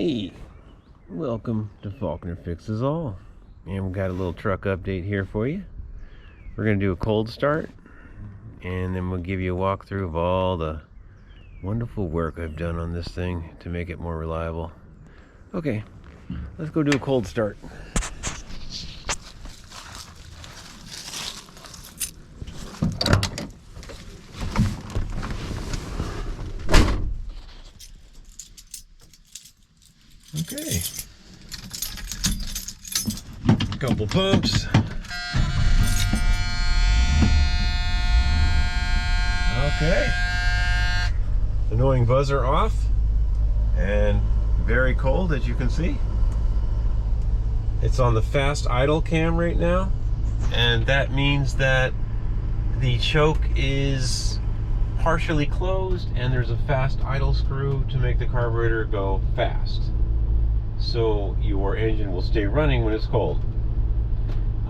Hey, welcome to Faulkner Fixes All. And we've got a little truck update here for you. We're going to do a cold start, and then we'll give you a walkthrough of all the wonderful work I've done on this thing to make it more reliable. Okay, let's go do a cold start. Okay, a couple pumps. Okay, annoying buzzer off, and very cold, as you can see. It's on the fast idle cam right now, and that means that the choke is partially closed and there's a fast idle screw to make the carburetor go fast, so your engine will stay running when it's cold.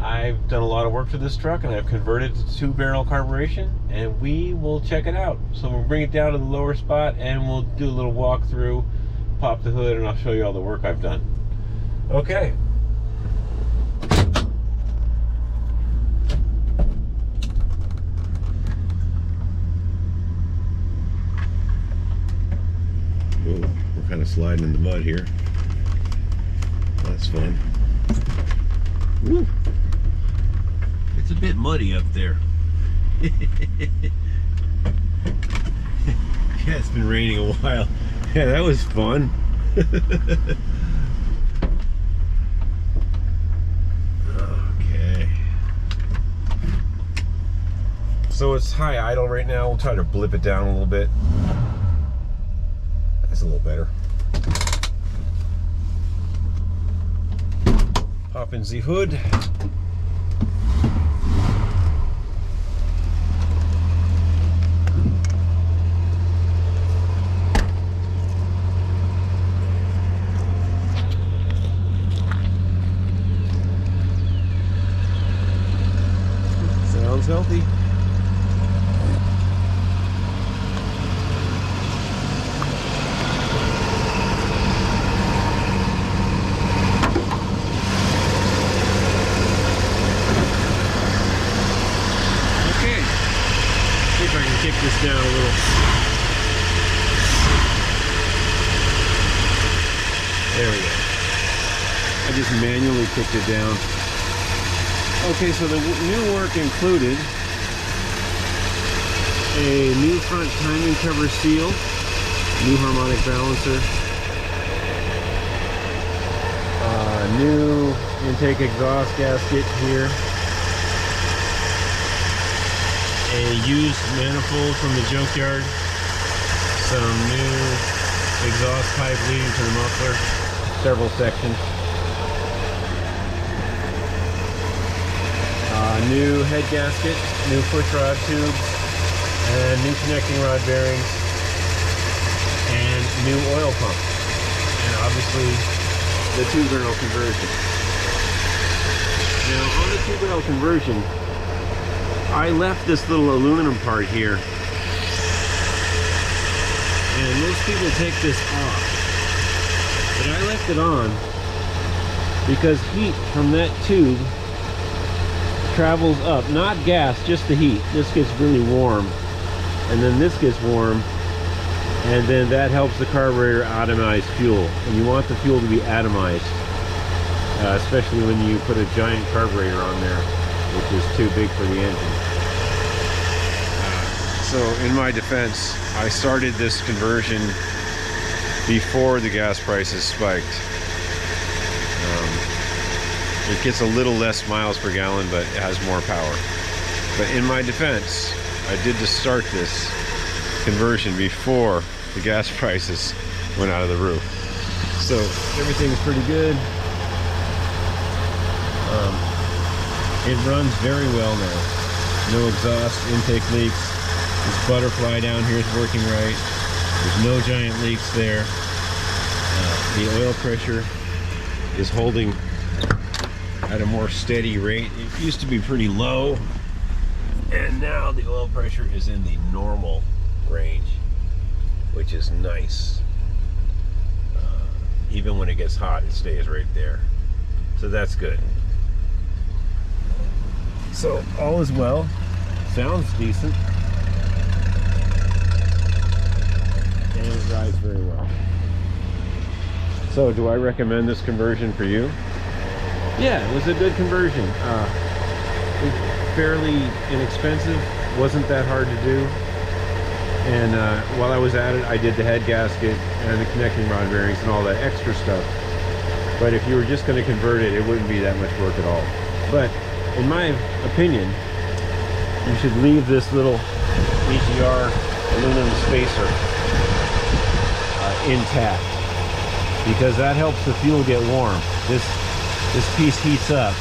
I've done a lot of work to this truck, and I've converted to 2-barrel carburation, and we will check it out. So we'll bring it down to the lower spot and we'll do a little walkthrough, pop the hood, and I'll show you all the work I've done. Okay. Whoa, we're kind of sliding in the mud here. That's fun. Woo. It's a bit muddy up there. Yeah, it's been raining a while. Yeah, that was fun. Okay. So it's high idle right now. We'll try to blip it down a little bit. That's a little better. Pop in the hood. Sounds healthy. See if I can kick this down a little. There we go. I just manually kicked it down. Okay, so the new work included a new front timing cover seal, new harmonic balancer, new intake exhaust gasket here, a used manifold from the junkyard, some new exhaust pipe leading to the muffler, several sections, new head gasket, new push rod tubes, and new connecting rod bearings, and new oil pump, and obviously the 2-barrel conversion. Now on the 2-barrel conversion, I left this little aluminum part here, and most people take this off, but I left it on because heat from that tube travels up, not gas, just the heat. This gets really warm, and then this gets warm, and then that helps the carburetor atomize fuel, and you want the fuel to be atomized, especially when you put a giant carburetor on there, which is too big for the engine. So in my defense, I started this conversion before the gas prices spiked. It gets a little less miles per gallon, but it has more power. But in my defense, I did just start this conversion before the gas prices went out of the roof. So everything's pretty good. It runs very well now. No exhaust, intake leaks. This butterfly down here is working right. There's no giant leaks there. The oil pressure is holding at a more steady rate. It used to be pretty low, and now the oil pressure is in the normal range, which is nice. even when it gets hot, it stays right there. So that's good. So all is well. Sounds decent. And it rides very well. So do I recommend this conversion for you? Yeah, it was a good conversion. Fairly inexpensive, wasn't that hard to do. And while I was at it, I did the head gasket and the connecting rod bearings and all that extra stuff. But if you were just going to convert it, it wouldn't be that much work at all. But in my opinion, you should leave this little EGR aluminum spacer intact, because that helps the fuel get warm. This piece heats up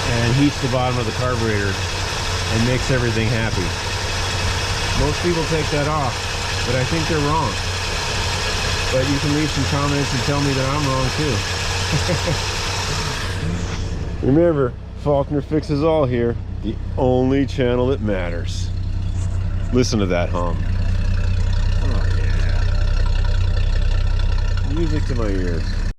and heats the bottom of the carburetor and makes everything happy. Most people take that off, but I think they're wrong. But you can leave some comments and tell me that I'm wrong too. Remember, Faulkner Fixes All here, the only channel that matters. Listen to that hum. Oh yeah. Music to my ears.